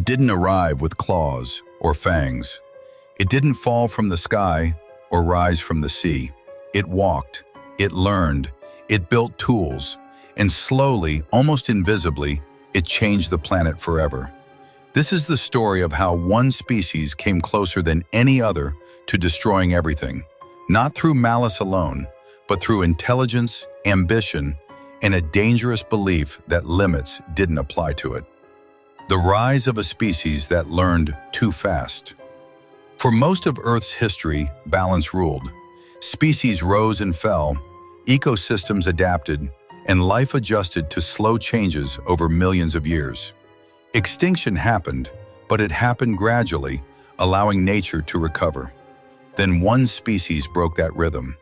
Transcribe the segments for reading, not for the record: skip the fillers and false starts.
It didn't arrive with claws or fangs. It didn't fall from the sky or rise from the sea. It walked, it learned, it built tools, and slowly, almost invisibly, it changed the planet forever. This is the story of how one species came closer than any other to destroying everything, not through malice alone, but through intelligence, ambition, and a dangerous belief that limits didn't apply to it. The rise of a species that learned too fast. For most of Earth's history, balance ruled. Species rose and fell, ecosystems adapted, and life adjusted to slow changes over millions of years. Extinction happened, but it happened gradually, allowing nature to recover. Then one species broke that rhythm.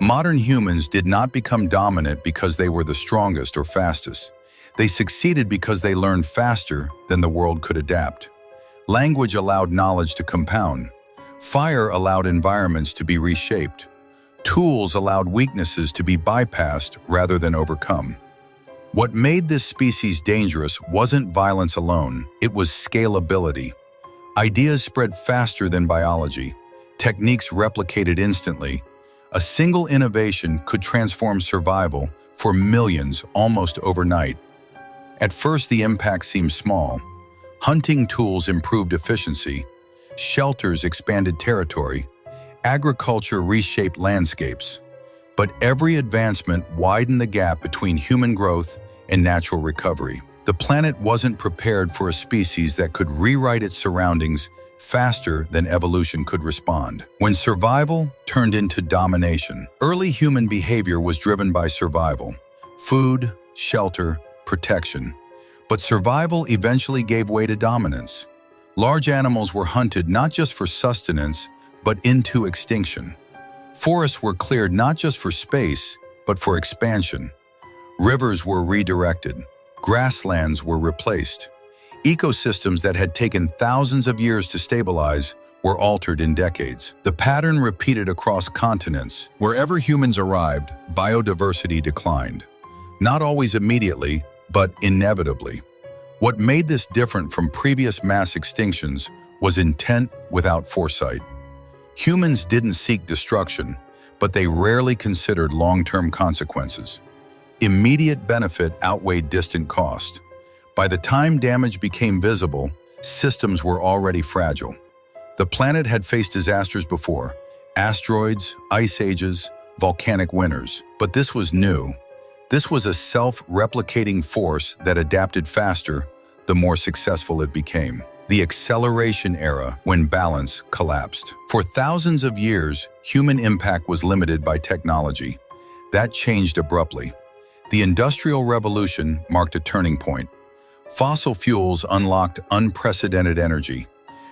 Modern humans did not become dominant because they were the strongest or fastest. They succeeded because they learned faster than the world could adapt. Language allowed knowledge to compound. Fire allowed environments to be reshaped. Tools allowed weaknesses to be bypassed rather than overcome. What made this species dangerous wasn't violence alone, it was scalability. Ideas spread faster than biology. Techniques replicated instantly. A single innovation could transform survival for millions almost overnight. At first, the impact seemed small. Hunting tools improved efficiency. Shelters expanded territory. Agriculture reshaped landscapes. But every advancement widened the gap between human growth and natural recovery. The planet wasn't prepared for a species that could rewrite its surroundings faster than evolution could respond. When survival turned into domination, early human behavior was driven by survival. Food, shelter, protection. But survival eventually gave way to dominance. Large animals were hunted not just for sustenance, but into extinction. Forests were cleared not just for space, but for expansion. Rivers were redirected. Grasslands were replaced. Ecosystems that had taken thousands of years to stabilize were altered in decades. The pattern repeated across continents. Wherever humans arrived, biodiversity declined. Not always immediately, but inevitably. What made this different from previous mass extinctions was intent without foresight. Humans didn't seek destruction, but they rarely considered long-term consequences. Immediate benefit outweighed distant cost. By the time damage became visible, systems were already fragile. The planet had faced disasters before: asteroids, ice ages, volcanic winters. But this was new. This was a self-replicating force that adapted faster the more successful it became. The acceleration era, when balance collapsed. For thousands of years, human impact was limited by technology. That changed abruptly. The Industrial Revolution marked a turning point. Fossil fuels unlocked unprecedented energy.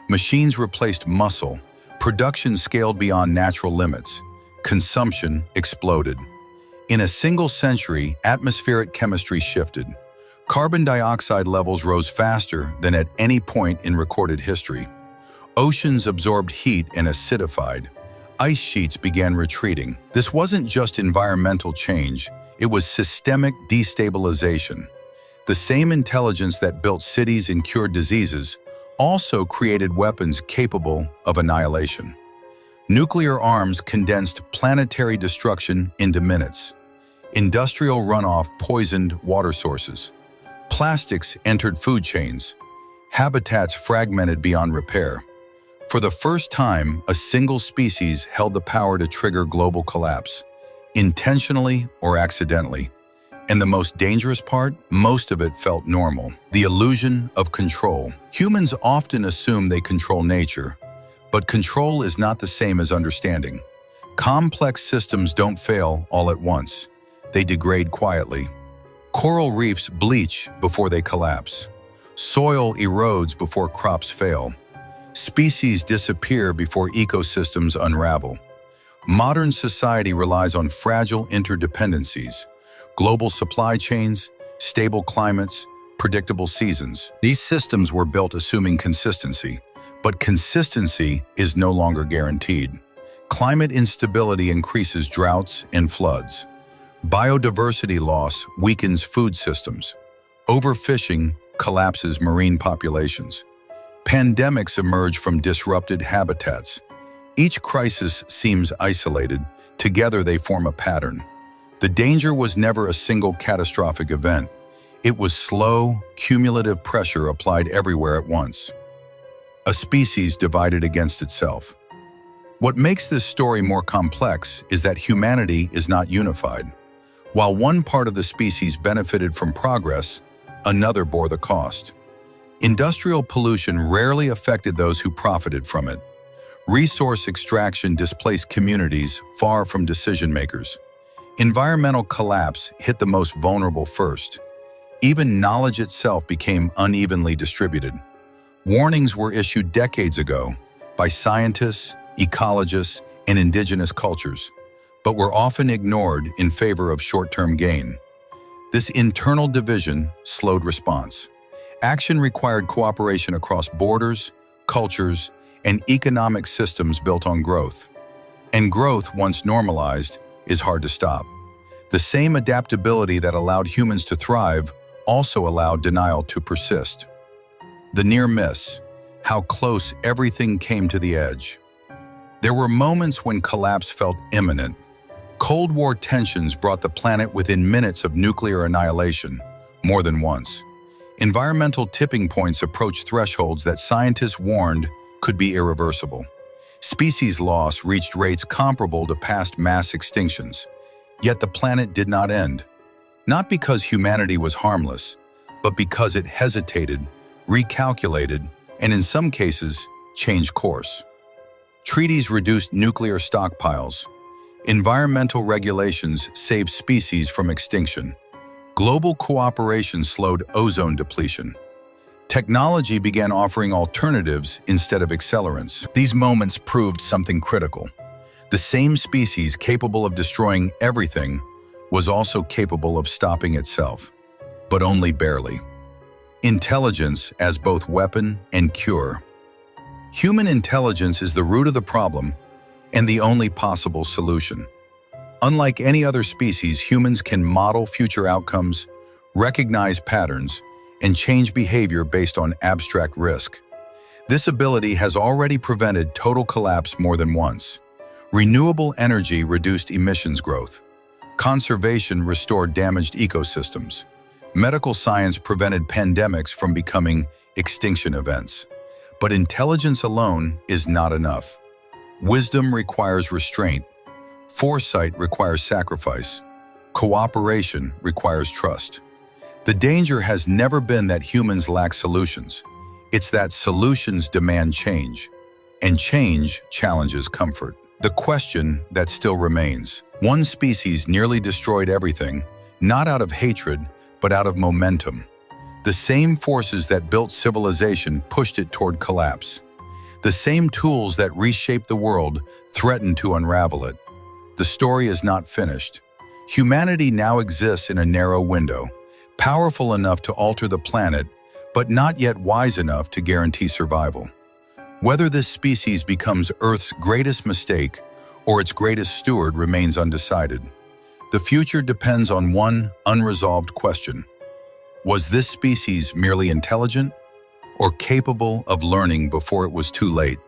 Machines replaced muscle. Production scaled beyond natural limits. Consumption exploded. In a single century, atmospheric chemistry shifted. Carbon dioxide levels rose faster than at any point in recorded history. Oceans absorbed heat and acidified. Ice sheets began retreating. This wasn't just environmental change, it was systemic destabilization. The same intelligence that built cities and cured diseases also created weapons capable of annihilation. Nuclear arms condensed planetary destruction into minutes. Industrial runoff poisoned water sources. Plastics entered food chains. Habitats fragmented beyond repair. For the first time, a single species held the power to trigger global collapse, intentionally or accidentally. And the most dangerous part, most of it felt normal. The illusion of control. Humans often assume they control nature, but control is not the same as understanding. Complex systems don't fail all at once. They degrade quietly. Coral reefs bleach before they collapse. Soil erodes before crops fail. Species disappear before ecosystems unravel. Modern society relies on fragile interdependencies: global supply chains, stable climates, predictable seasons. These systems were built assuming consistency, but consistency is no longer guaranteed. Climate instability increases droughts and floods. Biodiversity loss weakens food systems. Overfishing collapses marine populations. Pandemics emerge from disrupted habitats. Each crisis seems isolated. Together they form a pattern. The danger was never a single catastrophic event. It was slow, cumulative pressure applied everywhere at once. A species divided against itself. What makes this story more complex is that humanity is not unified. While one part of the species benefited from progress, another bore the cost. Industrial pollution rarely affected those who profited from it. Resource extraction displaced communities far from decision makers. Environmental collapse hit the most vulnerable first. Even knowledge itself became unevenly distributed. Warnings were issued decades ago by scientists, ecologists, and indigenous cultures, but were often ignored in favor of short-term gain. This internal division slowed response. Action required cooperation across borders, cultures, and economic systems built on growth. And growth, once normalized, is hard to stop. The same adaptability that allowed humans to thrive also allowed denial to persist. The near miss, how close everything came to the edge. There were moments when collapse felt imminent. Cold War tensions brought the planet within minutes of nuclear annihilation, more than once. Environmental tipping points approached thresholds that scientists warned could be irreversible. Species loss reached rates comparable to past mass extinctions. Yet the planet did not end. Not because humanity was harmless, but because it hesitated, recalculated, and in some cases, changed course. Treaties reduced nuclear stockpiles. Environmental regulations saved species from extinction. Global cooperation slowed ozone depletion. Technology began offering alternatives instead of accelerants. These moments proved something critical. The same species capable of destroying everything was also capable of stopping itself, but only barely. Intelligence as both weapon and cure. Human intelligence is the root of the problem and the only possible solution. Unlike any other species, humans can model future outcomes, recognize patterns, and change behavior based on abstract risk. This ability has already prevented total collapse more than once. Renewable energy reduced emissions growth. Conservation restored damaged ecosystems. Medical science prevented pandemics from becoming extinction events. But intelligence alone is not enough. Wisdom requires restraint. Foresight requires sacrifice. Cooperation requires trust. The danger has never been that humans lack solutions. It's that solutions demand change, and change challenges comfort. The question that still remains: one species nearly destroyed everything, not out of hatred, but out of momentum. The same forces that built civilization pushed it toward collapse. The same tools that reshaped the world threatened to unravel it. The story is not finished. Humanity now exists in a narrow window, powerful enough to alter the planet, but not yet wise enough to guarantee survival. Whether this species becomes Earth's greatest mistake or its greatest steward remains undecided. The future depends on one unresolved question. Was this species merely intelligent or capable of learning before it was too late?